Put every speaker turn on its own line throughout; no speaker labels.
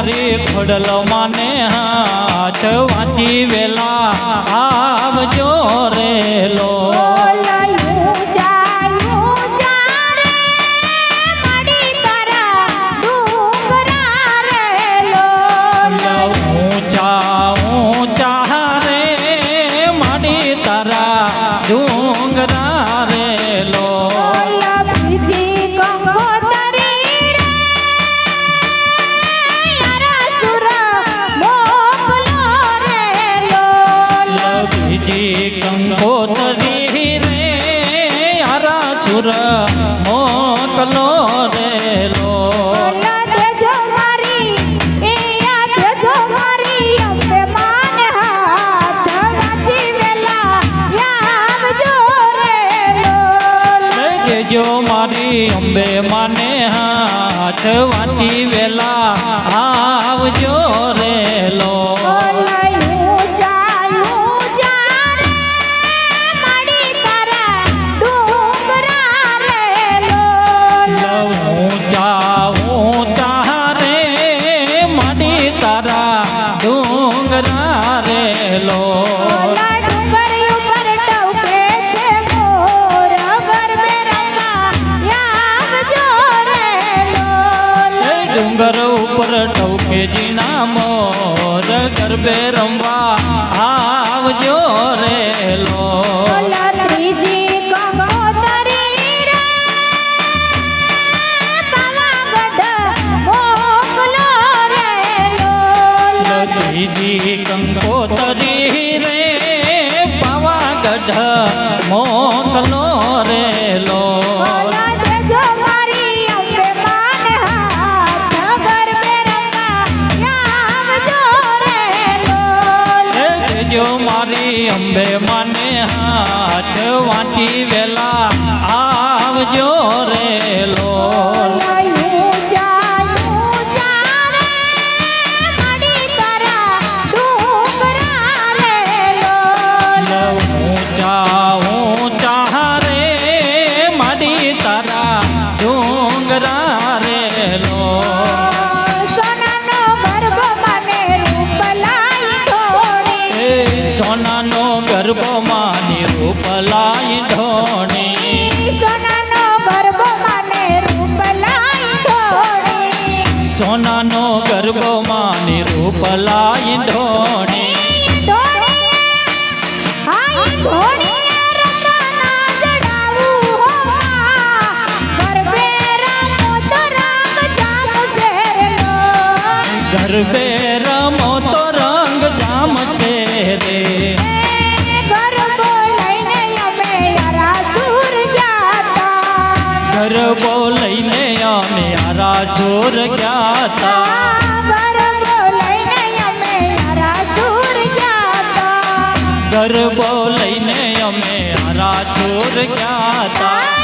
મારી ખોડલ માને હાથ વાંચી વેલા આવજો રેલો કંકોતરી રે હરા સુર મોકલો રેલો
દેજો મારી દેજો મારી અંબે માને હાથ વાંચી વેલા આવજો રેલો
દેજો મારી અંબે માને હાથ વાંચી વેલા આવજો રેલો ડુંગર ઉપર ટવકે જીના મોર ગરબે રમવા આવજો રેલો
ત્રીજી કંકોતરી રે પાવાગઢ મોકલો રેલો
ત્રીજી કંકોતરી રે પાવાગઢ મોકલો રેલો મારી અંબે માને હાથ વાંચી વેલા આવજો રેલો ઊંચા રે માડી તારા ડુંગરા રેલો સોનાનો ગરબો માની રૂપ લાઈ ઢોણી
સોનાનો ગરબો માને રૂપ લાઈ ઢોણી
સોનાનો ગરબો માની રૂપ લાઈ ઢોણી ગરબે રમો તો રંગ જામ છે રે
ગરબો લઈને અમે આરાસુર ગયા તા
ગરબો લઈને અમે આરાસુર ગયા તા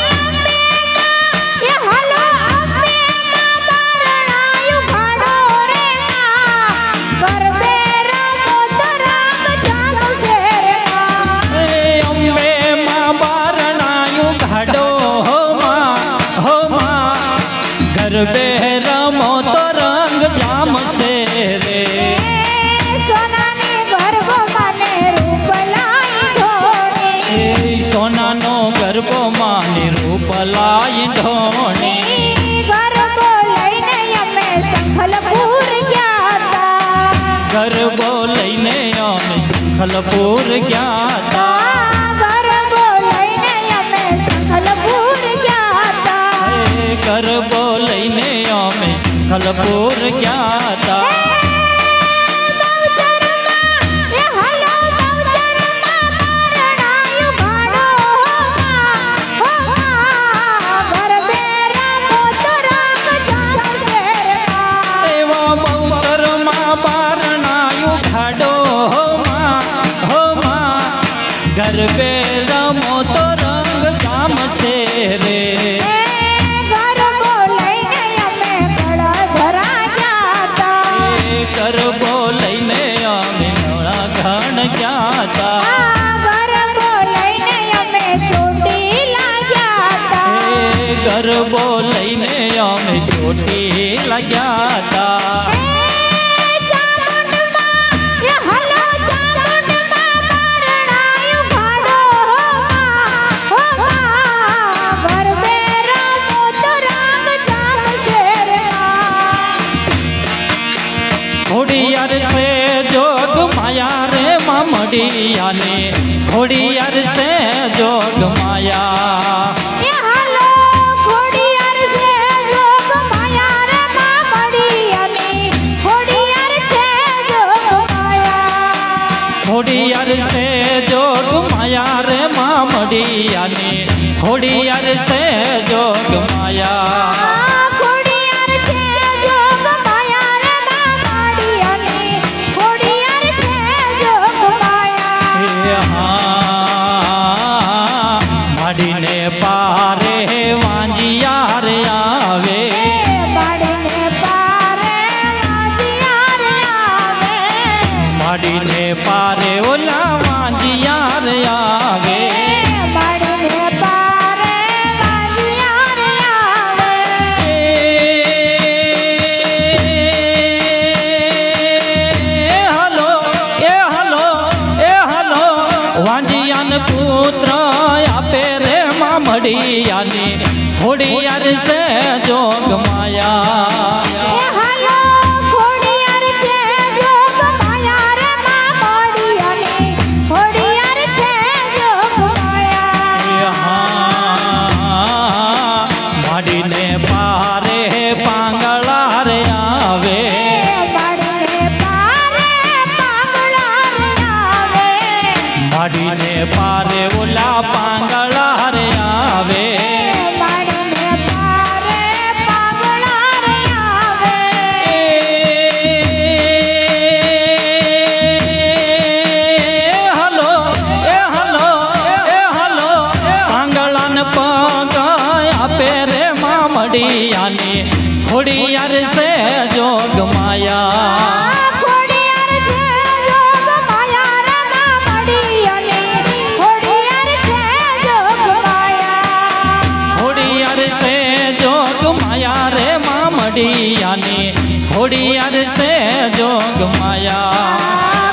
ગરબે રમો તો રંગ જામ છે રે સોનાનો ગરબો માની રૂપ લાઈ ઢોણી
ગરબો લઈને અમે સંખલપુર ગયા તા
ગરબો લઈને અમે સંખલપુર ગયા તા
ગરબો લઈને અમે સંખલપુર ગયા તા
ગરબો લઈને અમે સંખલપુર ગયા તા ગરબે રમો તો રંગ જામ છે રે
ગરબો લઈને અમે કળધરા ગયા તા
ગરબો લઈને અમે નળાઘણ ગયા તા
ગરબો લઈને અમે ચોટીલા ગયા તા
ગરબો લઈને અમે ચોટીલા ગયા તા ઘોડિયાર છે જોગ માયા રે મામડિયાને ઘોડિયાર છે જોગ માયા
એ હાલો ઘોડિયાર છે જોગ માયા રે મામડિયાની ઘોડિયાર છે જોગ માયા
ઘોડિયાર છે જોગ માયા રે મામડિયાને ઘોડિયાર છે જોગ માયા
ઘોડિયાર છે જોગ માયા રે મામડિયાની ઘોડિયાર છે જોગ માયા
માડીને પારે વાંજિયા રે આવે
માડીને પારે વાંજિયાર આવે
માડીને પારે ઓલા વાંજિયા રે આવે
માડીને પારે વાંજિયાર આવે
હાલો વાંજિયાન પુત્ર આપે રે મામડિયાની ઘોડિયાર છે જોગ માયા
એ હાલો ઘોડિયાર છે જોગ માયા રે મામડિયાની ઘોડિયાર છે જોગ માયા
માડીને પારે પાંગળા રે આવે
માડીને પારે પાંગળા રે આવે
માડીને પારે ઓલા પાંગળા રે આવે
માડીને પારે પાંગળા રે આવે
હાલો પાંગળાને પગ આપે રે મામડિયાની ઘોડિયાર છે જોગ માયા
ઘોડિયાર છે જોગ માયા રે મામડિયાની ઘોડિયાર છે જોગ માયા
ઘોડિયાર છે જોગ માયા રે મામડિયાની ઘોડિયાર છે જોગ માયા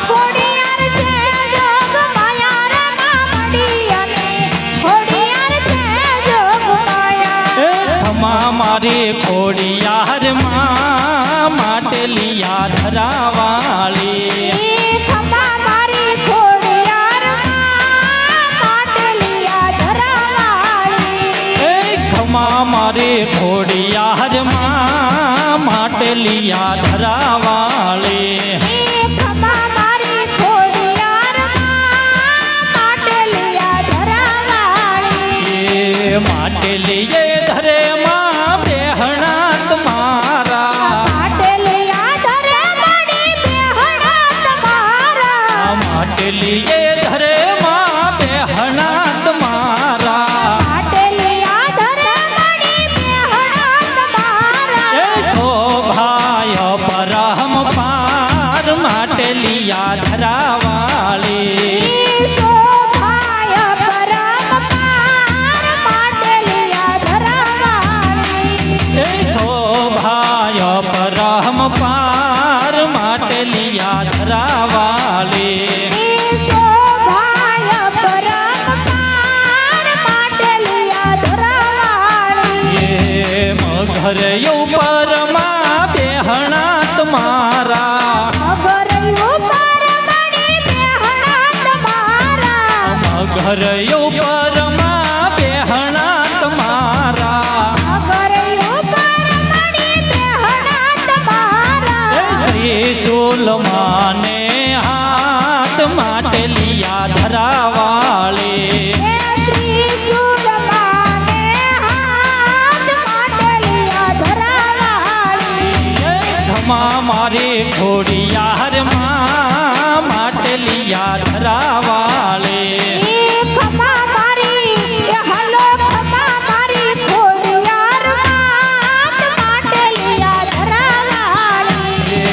ઘોડિયાર છે જોગ માયા રે મામડિયાની ઘોડિયાર છે જોગ માયા
ખમા મારી ઘોડિયાર માં માટલિયા ધરાવાળી
ખમા મારી ઘોડિયાર માટલિયા ધરાવાળી
ખમા મારી ઘોડિયાર માં માટલિયા ધરાવાળી
ખમા મારી ઘોડિયાર માટલિયા ધરાવાળી
એ માટલીએ ધરે માં બેહણા તમારા
માટલિયા ધરે મણી બેહણા તમારા
માટલીએ ધરે માં બેહણા તમારા
માટલિયા ધરે મણી બેહણા તમારા
એ શોભાય પરમ પાર માટલિયા ધરાવાળી
શોભાય પરમ પાર માટલિયા ધરાવાળી
એ શોભાય પરમ પાર માટલિયા ધરાવાળી
શોભાય પરમ પાર માટલિયા ધરાવાળી
એ મઘર ઉપર માં બેહણા તમારા
મગર ઉપર મણી બેહણા તમારા
મઘર ઉપર માં બેહણા તમારા
મગર ઉપર મણી બેહણા તમારા
એ ત્રિશુલ માને હાથ માટલિયા ધરાવાળી
એ ત્રિશુલ માને હાથ માટલિયા ધરાવાળી
ધમા મારી ઘોડિયાર માં માટલિયા ધરાવાળી
ખમા મારી હાલો ખમા મારી ઘોડિયાર માટલિયા ધરાવાળી
એ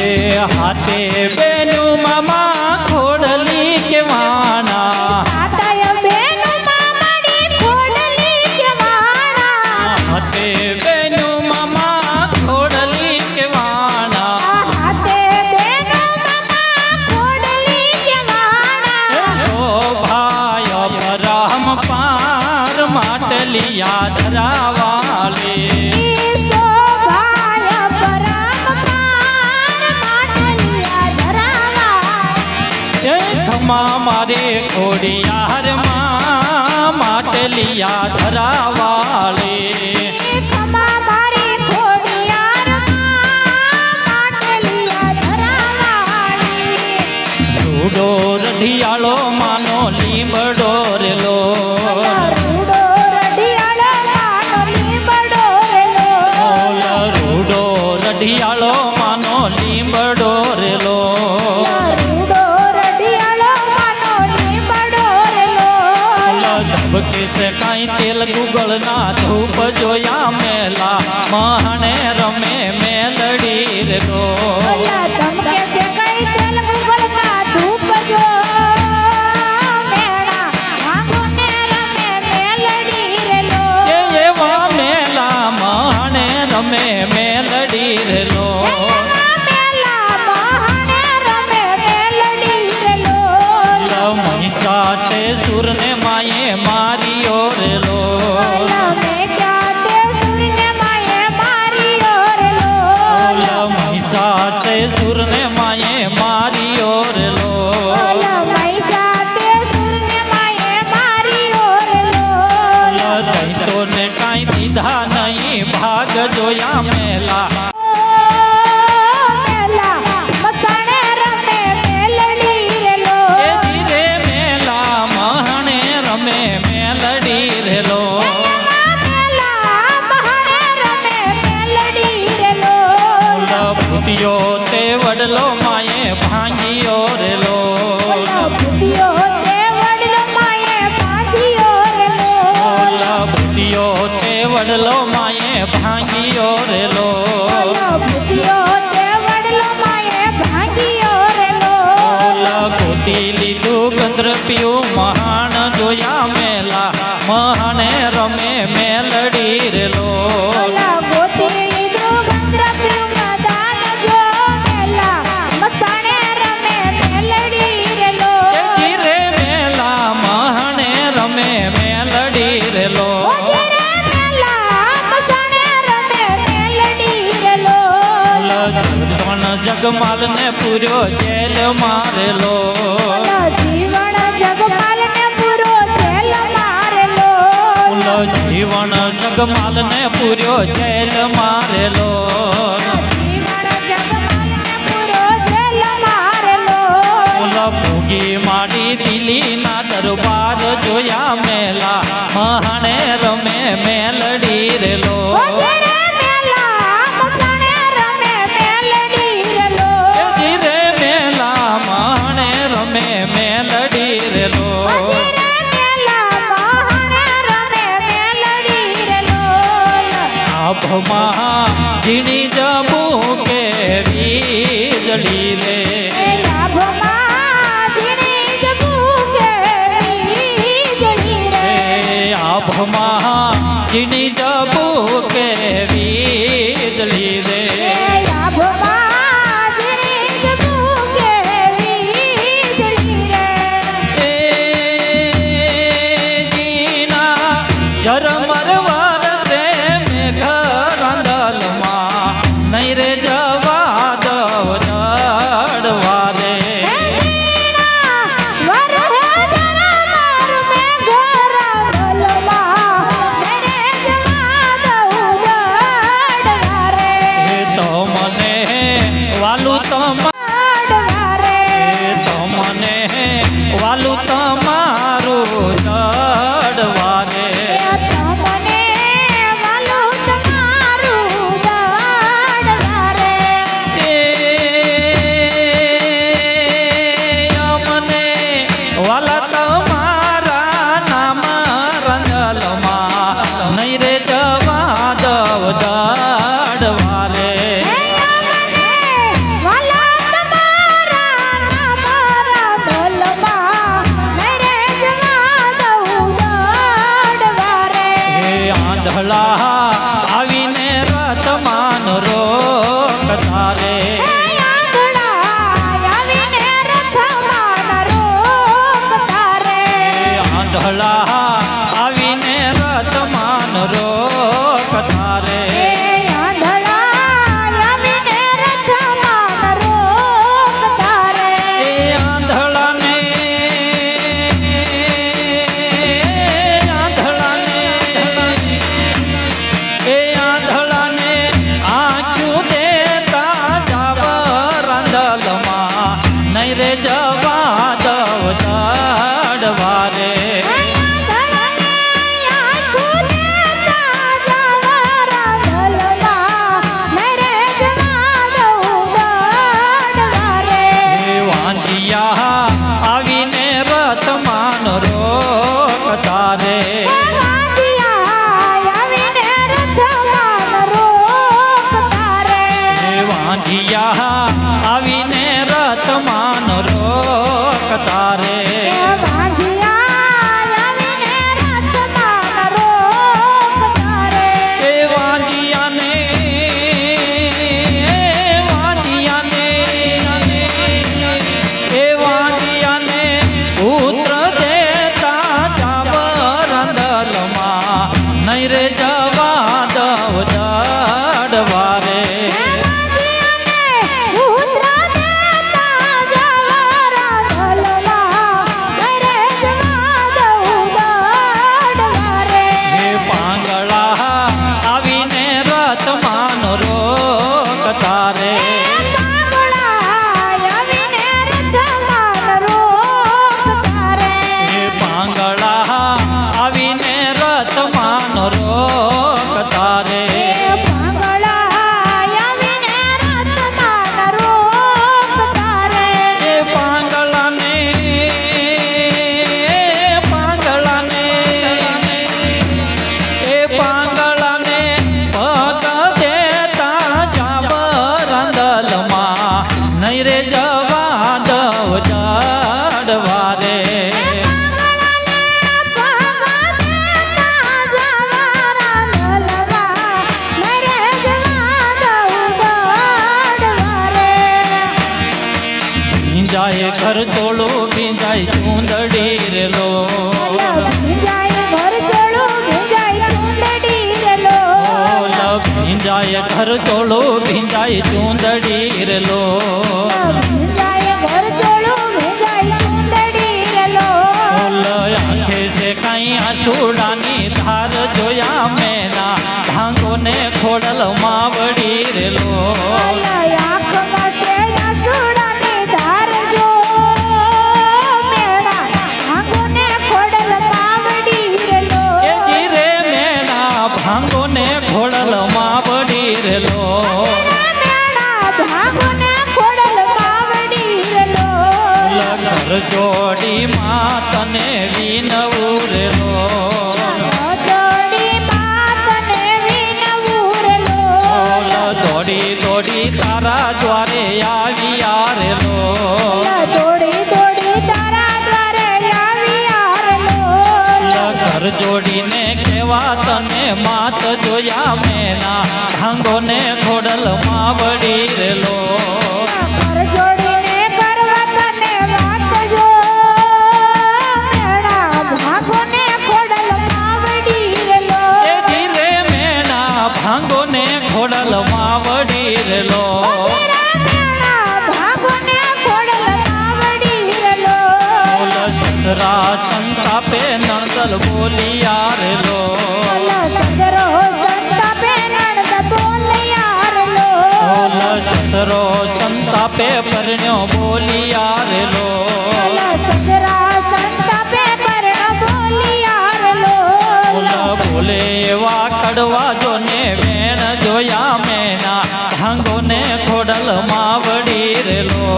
હાથે બેનું મામા ખોડલી કેવાના
આતય બેનું મામડી ખોડલી કેવાણા
હાથે બેનું મામા ખોડલી કેવાના
હાથે બેનું મામા ખોડલી કેવાણા
શોભાય પરમ પાર માટલિયા ધરાવાળી
શોભાય પરમ પાર માટલિયા
ખમા મારી ખોડિયારમાં માટલિયા ધરાવાળી
ખમા મારી ખોડિયારમાં માટલિયા ધરાવાળી
રૂડો રઢિયાળો માનો લીંબડો રેલો
રૂડો રઢિયાળો માનો લીંબડો રેલો
રૂડો રઢિયાળો માનો લીંબડો રેલો
રૂડો રઢિયાળો માનો લીંબડો રેલો
ધબકે છે કાંઈ તેલ ગુગળના ધૂપ જોયા મેલા મહાણે રમે મેલડી રેલો
ધમકે છે કઈ તેલ ગુગળના ધૂપ જો મેળા વાંગુને રમે મેલડી રેલો
એવા મેલા મહાણે રમે મેલડી રેલો સાથે સુરને માયે માર્યો રેલો સાથે સુરને માયે માર્યો રેલો તો ને કાંઈ દીધા નહીં ભાગ જોયા મેલા તે વડલો માયે ભાંગીયો રેલો ભૂતિયો તે વડલો માયે ભાંગીયો રેલો ગોતી લીધું ગંદ્ર પીયું મહાણ જોયા મેલા મહાણે રમે મેલડી રેલો જગમાલ ને પૂર્યો જેલ મારેલો
જીવન જગમાલ ને પૂરો જેલ મારેલો
જીવન જગમાલ ને પૂર્યો જેલ મારેલો
જીવન જગમાલ ને પૂરો જેલ મારેલો
ભૂગી માડી દિલી ના દરબાર જોયા મેલા મહાણે રમે મેલડી રેલો આભમાં ઝીણી જબુ કે વીજળી રે આભમાં ઝીણી જબુ કે વીજળી રે વાલું તમારું દડવારે મને વાલા તમારા નામ રંગલમાં નહીં રે જવા દવ દડવારે
વાલા તમારા નામ
નહીં રે જવા દવ જડવા રે વાંજિયા આવીને રતમાન રોકતા રે વાંજિયા આવીને રતમાન રોકતા રે નહીં રે જવા દવ જડવા રે હે પાંગળા આવીને રતમાન રોકતા રે હે પાંગળા આવીને રતમાન રોકતા રે એ પાંગળાને એ પાંગળાને પગ દેતા જાવ રંદલમાં નહીં રે જવા દવ જડવા રે ભીંજાય ઘર તોડો ભીંજાય ચૂંદડી રે લો ભીંજાય ઘર તોડો ભીંજાય ચૂંદડી રે લો આંખે છે કાંઈ આસુડાની ધાર જોયા મેના ભાંગો ને ખોડલ માવડી રે લો ભાંગો ને ખોડલ માવડી રે લો ઘર જોડી માતને વિનવું રે લો દોડી દોડી તારા દ્વારે આવ્યા રે લો ઘર જોડીને કેવા તને માત જોયા મેના ભાંગો ને ખોડલ માવડી રે લો એ ધીરે મેના ભાંગો ને ખોડલ માવડી રે લો સસરા સંતાપે નણદલ બોલિયા રે લો સસરો સંતાપે પરણ્યો બોલિયા રે લો બોલે એવા કડવા જો ને વેણ જોયા મેના ભાંગો ને ખોડલ માવડી રે લો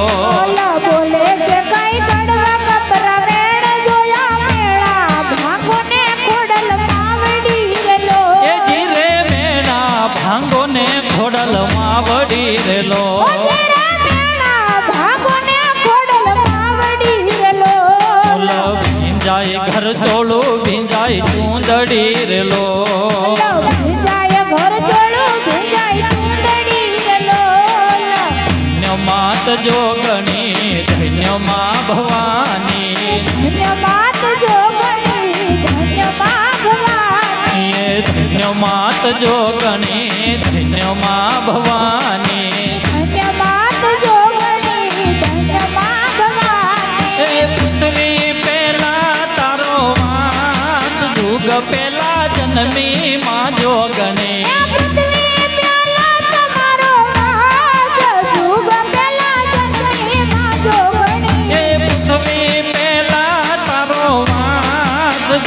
ભાંગો ને ખોડલ માવડી રે લો ભીંજાય ઘર ચોળું ભીંજાય ચૂંદડી રે લો ધન્ય માત જોગણી ધન્ય માં ભવાની ધન્ય માત જોગણી ધન્ય માં ભવાની એ પૃથ્વી પેલા તારો વાસ યુગ પેલા જન્મી માં જોગણી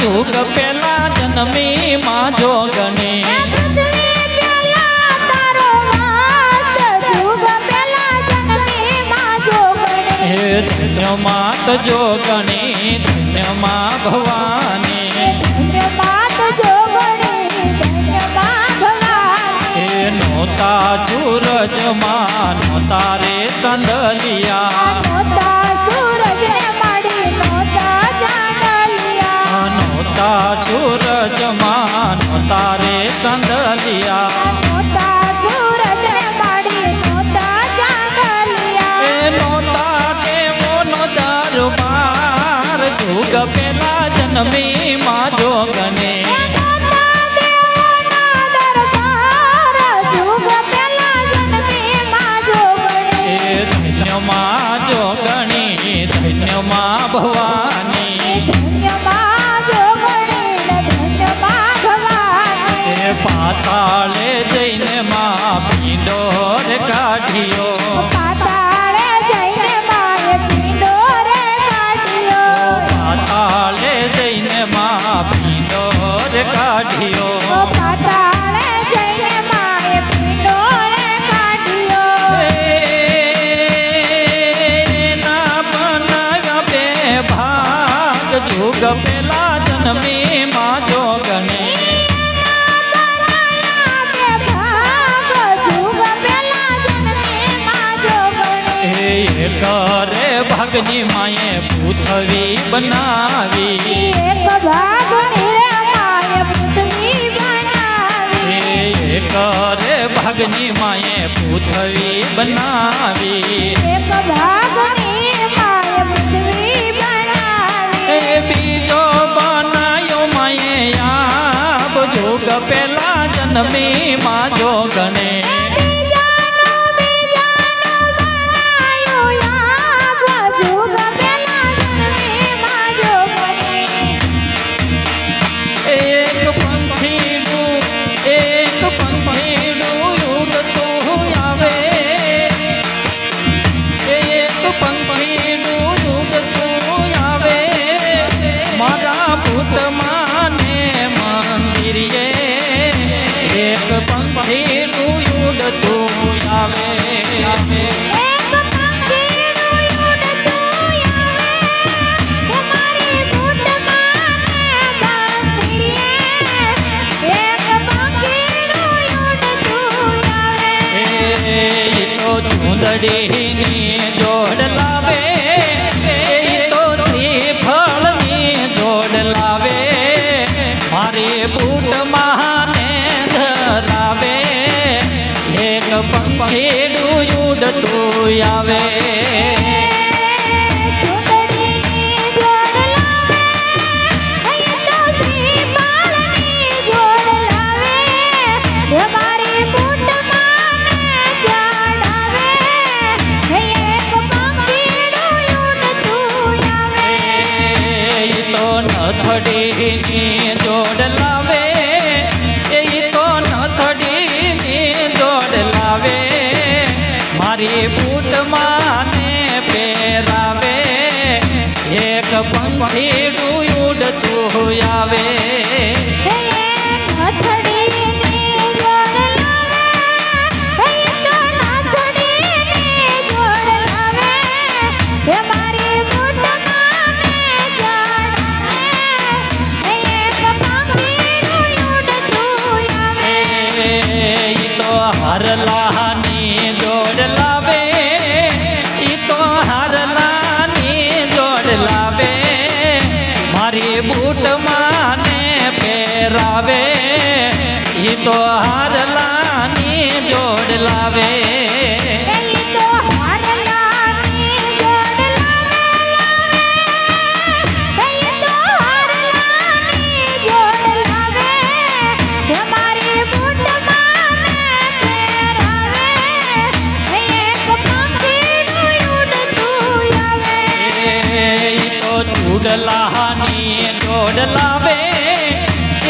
જુગ પેલા જન્મી માં જોગણી
પૃથ્વી પેલા તારો વાસ જુગ પેલા જન્મી માં જોગણી
હે ધન્ય માત જોગણી ધન્ય માં ભવાની
ધન્ય માત જોગણી ધન્ય માં ભવાની
હે નોતા સૂરજમાં નોતા રે ચંદલિયા
નોતા સૂરજને મળી નોતા ચાંદલિયા
નોતા સૂરજમાં નોતા રે ચંદલિયા
નોતા સૂરજને મળી નોતા ચાંદલિયા
એ નોતા દેવોનો દરબાર જુગ પેલા જન્મી માં જોગણી
નોતા દેવોના દરબાર જુગ પેલા જન્મી માં જોગણી
એ ધન્ય માં જોગણી ધન્ય માં ભવાની
ધન્ય માં જોગણી ધન્ય માં ભવાની
એ પાતાળે જઈને માં ભીંડોર કાઢ્યો
પાતાળે જઈને માએ પીંડો રે કાઢ્યો
પાતાળે જઈને માં ભીંડોર કાઢ્યો
પાતાળે જઈને માએ પીંડો રે કાઢ્યો
ના બનાવ્યા બે ભાગ જુગ પેલા જન્મી માં જોગણી
બે ભાગ જુગ પેલા જન્મી માં જોગણી
હે કરે ભાગની માએ પૃથ્વી બનાવી
એક ભાગની રે માએ પૃથ્વી બનાવી
હે કરે ભાગની માએ પૃથ્વી બનાવી
એક ભાગની માએ પૃથ્વી બનાવી
એ બીજો બનાયો માએ આપ જુગ પેલા જન્મી માં જોગણી
બીજાનું બનાયું યાદ જુગ પેલા જન્મી માં જોગણી
એક પંખીડું ઉડતું આવે એક પંખીડું ઉડતું આવે મારા ભૂતમાં ને મંદિરે એક પંખીડું ઉડતું આવે
એક પંખીડું ઉડતું આવે તમારી ભૂતમાં ને મંદિરે એક પંખીડું ઉડતું આવે
એ તો ચૂંદડીની જોડ લાવે એ તો શ્રીફળની જોડ લાવે મારી બૂટમાં ને ધરાવે એક પંખીડું ઉડતું આવે
ચૂંદડીની જોડ લાવે અહીં તો શ્રીફળની જોડ લાવે મારી બૂટમાં ને ચડાવે એક પંખીડું ઉડતું આવે
એ તો નથડીની જોડ લાવે એ તો નથડીની જોડ લાવે મારી બૂટમાં ને પહેરાવે એક પંખીડું ઉડતું આવે
હથડીની જોડ લાવે અહીં તો નાથડીની જોડ લાવે મારી બૂટમાં ને ચડાવે એક પંખીડું ઉડતું આવે
ઈ તો હરલાની જોડ લાવે ઈ તો હરલાની જોડ લાવે મારી બૂટમાં ને પહેરાવે ઈ તો હરલાની જોડ લાવે
અહીં તો હારલાની જોડ લાવે અહીં તો હારલાની જોડ લાવે મારી બૂટમાં ને પહેરાવે એક પંખીડું ઉડતું આવે
ઈ તો ચૂડલાની જોડ લાવે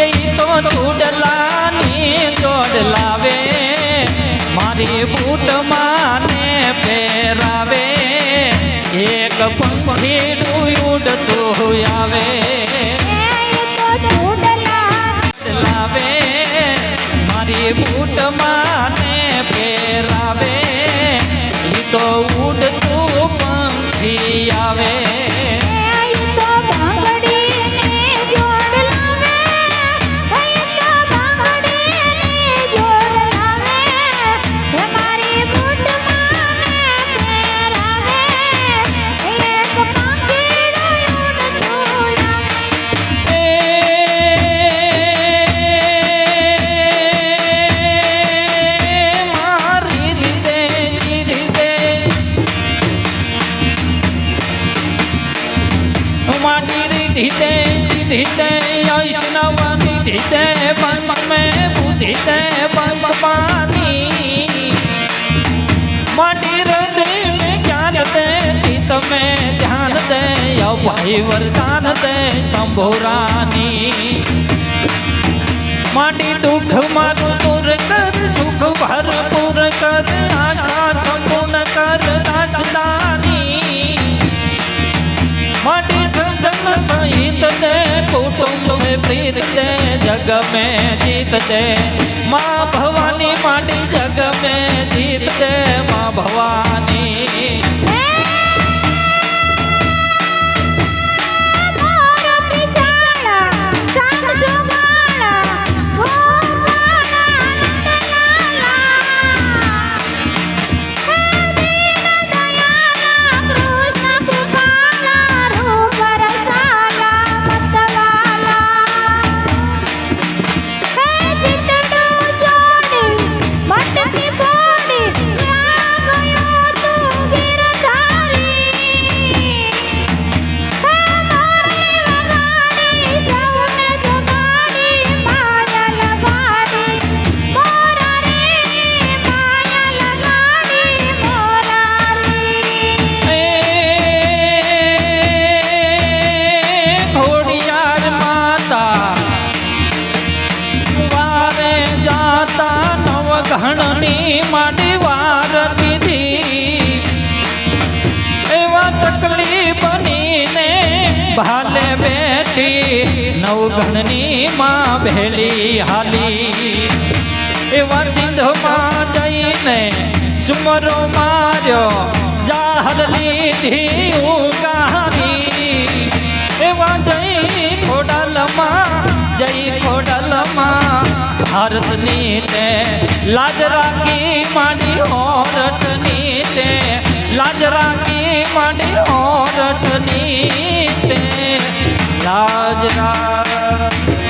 ઈ તો ચૂડલાની જોડ લાવે મારી બૂટમાં ને પહેરાવે એક પંખીડું ઉડતું આવે
અહીં તો
મારી બૂટમાં ને ફેરાવે ઈ તો ઉડતું પંખી આવે
ઈ તો ભાંગડીને જોડ લાવે ઈ તો ભાંગડીને જોડ લાવે હે મારી બૂટમાં ને ફેરાવે એક પાંખીડું ઉડતું લાવે
મારી રીતે માટી રીધે સીધે વૈષ્ણવની ધીતે બંધ મેં બુદ્ધિતે બંધ પાની માટી હૃદય में ज्ञान दे चित में ध्यान दे अभय वरदान दे शंभुरानी माटी दुख मारू दूर कर सुख भरपूर कर आशा संपूर्ण कर दासदानी माटी संसंग सहित दे कुटुंब से प्रीत दे जग में जीत दे माँ भवानी माटी जग में जीत दे माँ भवानी ઘણની માટી વાર કીધી એવા ચકલી બનીને ભાલે બેઠી નવગણની માં ભેળી હાલી એવા સિંધમાં જઈને સુમરો માર્યો જાહર લીધી ઉગાની એવા જઈ ખોડલમાં ભારતની તે લાજ રાખી માડી હોરઠની તે લાજ રાખી માડી હોરઠની તે લાજ રાખ